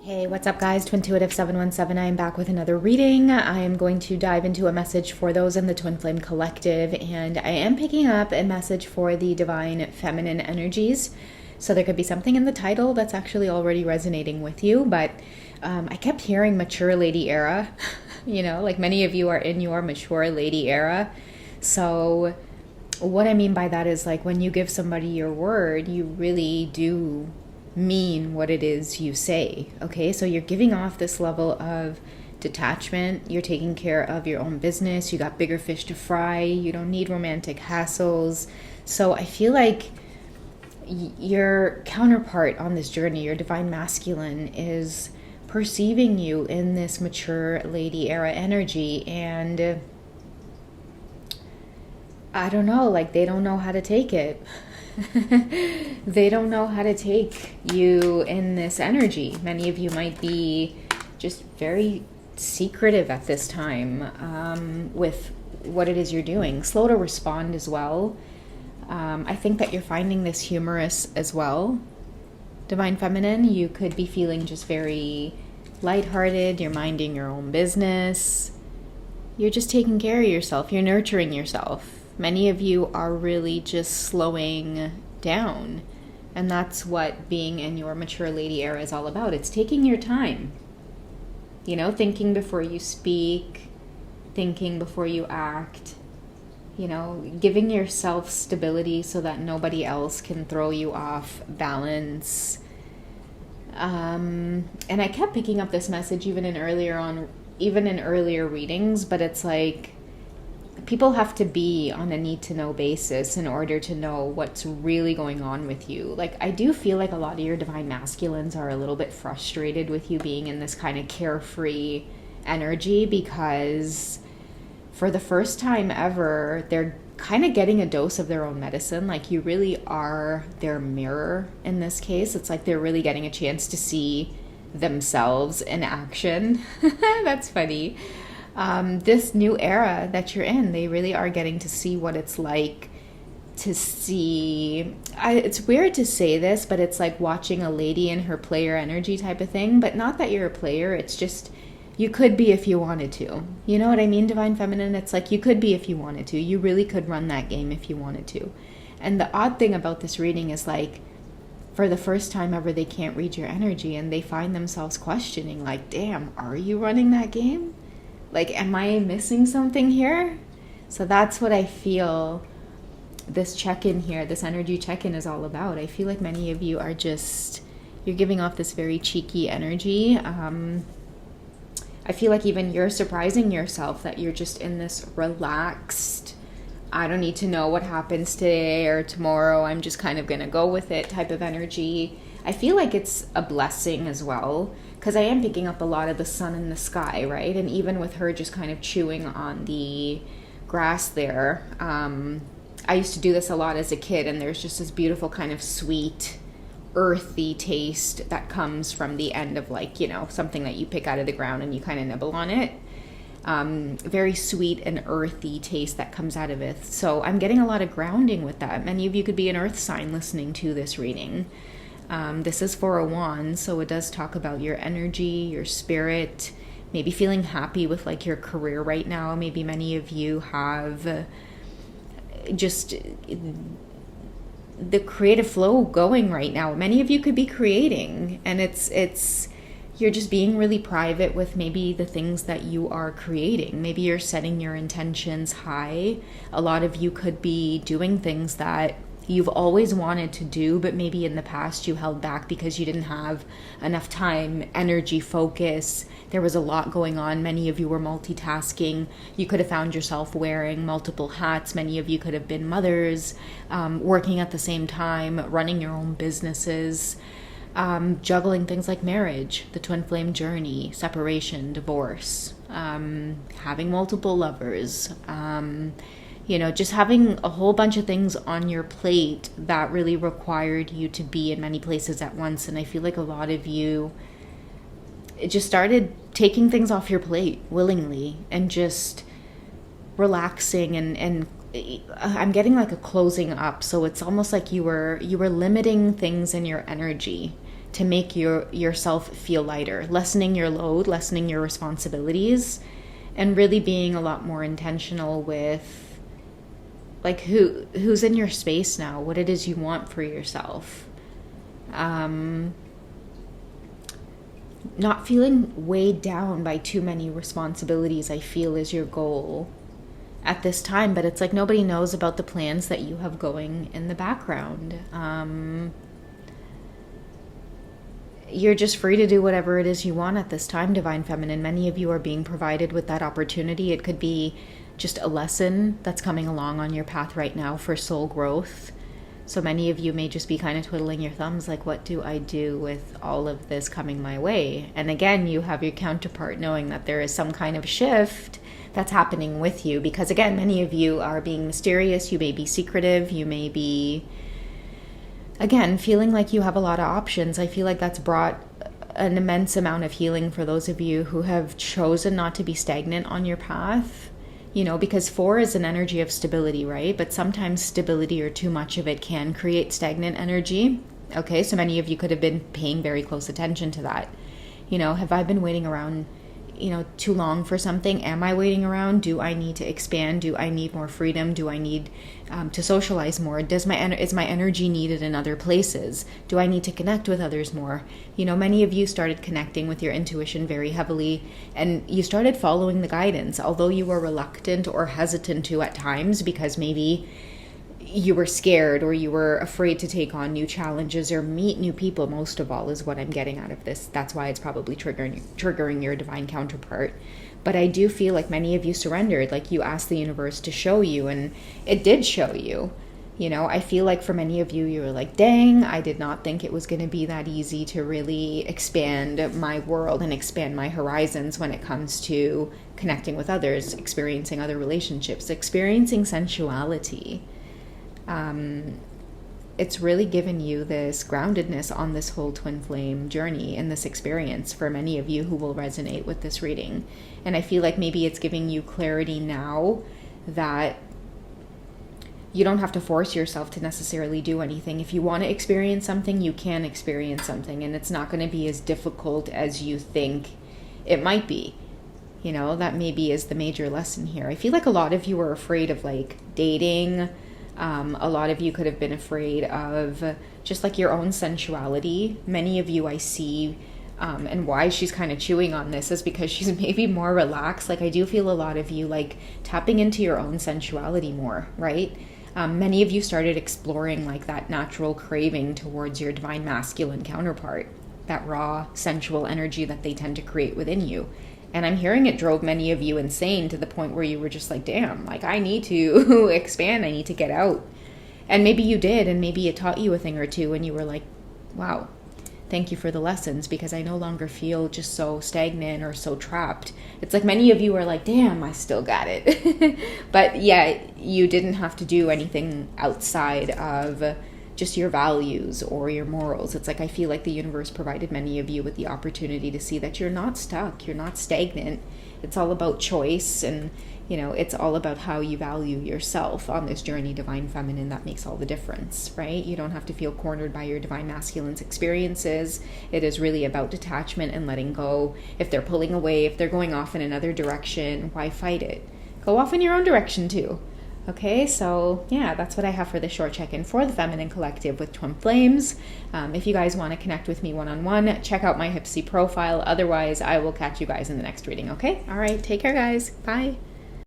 Hey, what's up, guys? Twintuitive717. I am back with another reading. I am going to dive into a message for those in the Twinflame Collective, and I am picking up a message for the divine feminine energies. So there could be something in the title that's actually already resonating with you, but I kept hearing mature lady era. Like many of you are in your mature lady era. So what I mean by that is, like, when you give somebody your word, you really do mean what it is you say. Okay, so you're giving off this level of detachment. You're taking care of your own business. You got bigger fish to fry. You don't need romantic hassles. So I feel like your counterpart on this journey, your divine masculine, is perceiving you in this mature lady era energy, and I don't know, like, they don't know how to take it. They don't know how to take you in this energy. Many of you might be just very secretive at this time with what it is you're doing. Slow to respond as well. I think that you're finding this humorous as well. Divine Feminine, you could be feeling just very lighthearted. You're minding your own business. You're just taking care of yourself. You're nurturing yourself. Many of you are really just slowing down. And that's what being in your mature lady era is all about. It's taking your time. Thinking before you speak, thinking before you act, giving yourself stability so that nobody else can throw you off balance. And I kept picking up this message even in earlier readings, but it's like people have to be on a need-to-know basis in order to know what's really going on with you. Like, I do feel like a lot of your divine masculines are a little bit frustrated with you being in this kind of carefree energy, because for the first time ever, they're kind of getting a dose of their own medicine. Like, you really are their mirror in this case. It's like they're really getting a chance to see themselves in action. That's funny. This new era that you're in, they really are getting to see what it's like to see. It's weird to say this, but it's like watching a lady in her player energy type of thing. But not that you're a player, it's just you could be if you wanted to. You know what I mean, Divine Feminine? It's like you could be if you wanted to. You really could run that game if you wanted to. And the odd thing about this reading is, like, for the first time ever, they can't read your energy, and they find themselves questioning, like, damn, are you running that game? Like, am I missing something here? So that's what I feel this check-in here, this energy check-in, is all about. I feel like many of you are just, you're giving off this very cheeky energy. I feel like even you're surprising yourself that you're just in this relaxed, I don't need to know what happens today or tomorrow, I'm just kind of going to go with it type of energy. I feel like it's a blessing as well, because I am picking up a lot of the sun in the sky, right? And even with her just kind of chewing on the grass there, I used to do this a lot as a kid, and there's just this beautiful kind of sweet, earthy taste that comes from the end of, like, something that you pick out of the ground and you kind of nibble on it. Very sweet and earthy taste that comes out of it. So I'm getting a lot of grounding with that. Many of you could be an earth sign listening to this reading. This is for a wand, so it does talk about your energy, your spirit, maybe feeling happy with, like, your career right now. Maybe many of you have just the creative flow going right now. Many of you could be creating, and it's you're just being really private with maybe the things that you are creating. Maybe you're setting your intentions high. A lot of you could be doing things that you've always wanted to do, but maybe in the past you held back because you didn't have enough time, energy, focus. There was a lot going on. Many of you were multitasking. You could have found yourself wearing multiple hats. Many of you could have been mothers, working at the same time, running your own businesses, juggling things like marriage, the twin flame journey, separation, divorce, having multiple lovers, just having a whole bunch of things on your plate that really required you to be in many places at once. And I feel like a lot of you just started taking things off your plate willingly and just relaxing, and I'm getting like a closing up. So it's almost like you were limiting things in your energy to make yourself feel lighter, lessening your load, lessening your responsibilities, and really being a lot more intentional with like who's in your space now, what it is you want for yourself. Not feeling weighed down by too many responsibilities, I feel, is your goal at this time. But it's like nobody knows about the plans that you have going in the background. You're just free to do whatever it is you want at this time, Divine Feminine. Many of you are being provided with that opportunity. It could be just a lesson that's coming along on your path right now for soul growth. So many of you may just be kind of twiddling your thumbs, like, what do I do with all of this coming my way? And again, you have your counterpart knowing that there is some kind of shift that's happening with you. Because again, many of you are being mysterious. You may be secretive. You may be, again, feeling like you have a lot of options. I feel like that's brought an immense amount of healing for those of you who have chosen not to be stagnant on your path. You know, because 4 is an energy of stability, right? But sometimes stability or too much of it can create stagnant energy. Okay, so many of you could have been paying very close attention to that. You know, have I been waiting around, too long for something? Am I waiting around? Do I need to expand? Do I need more freedom? Do I need to socialize more? Is my energy needed in other places? Do I need to connect with others more? Many of you started connecting with your intuition very heavily, and you started following the guidance, although you were reluctant or hesitant to at times, because maybe you were scared or you were afraid to take on new challenges or meet new people. Most of all is what I'm getting out of this. That's why it's probably triggering your divine counterpart. But I do feel like many of you surrendered, like you asked the universe to show you, and it did show you. I feel like for many of you, you were like, dang, I did not think it was going to be that easy to really expand my world and expand my horizons when it comes to connecting with others, experiencing other relationships, experiencing sensuality. It's really given you this groundedness on this whole twin flame journey and this experience for many of you who will resonate with this reading. And I feel like maybe it's giving you clarity now that you don't have to force yourself to necessarily do anything. If you want to experience something, you can experience something, and it's not going to be as difficult as you think it might be. That maybe is the major lesson here. I feel like a lot of you are afraid of like dating. A lot of you could have been afraid of just like your own sensuality. Many of you I see, and why she's kind of chewing on this is because she's maybe more relaxed. Like I do feel a lot of you like tapping into your own sensuality more, right? Many of you started exploring like that natural craving towards your divine masculine counterpart, that raw sensual energy that they tend to create within you. And I'm hearing it drove many of you insane to the point where you were just like, damn, like I need to expand. I need to get out. And maybe you did. And maybe it taught you a thing or two. And you were like, wow, thank you for the lessons, because I no longer feel just so stagnant or so trapped. It's like many of you are like, damn, I still got it. But yeah, you didn't have to do anything outside of just your values or your morals. It's like I feel like the universe provided many of you with the opportunity to see that you're not stuck, you're not stagnant. It's all about choice, and it's all about how you value yourself on this journey, Divine Feminine. That makes all the difference, right? You don't have to feel cornered by your Divine Masculine's experiences. It is really about detachment and letting go. If they're pulling away, if they're going off in another direction, why fight it? Go off in your own direction too. Okay, so yeah, that's what I have for the short check-in for the Feminine Collective with Twin Flames. If you guys want to connect with me one-on-one, check out my Hipsy profile. Otherwise, I will catch you guys in the next reading, okay? All right, take care, guys. Bye.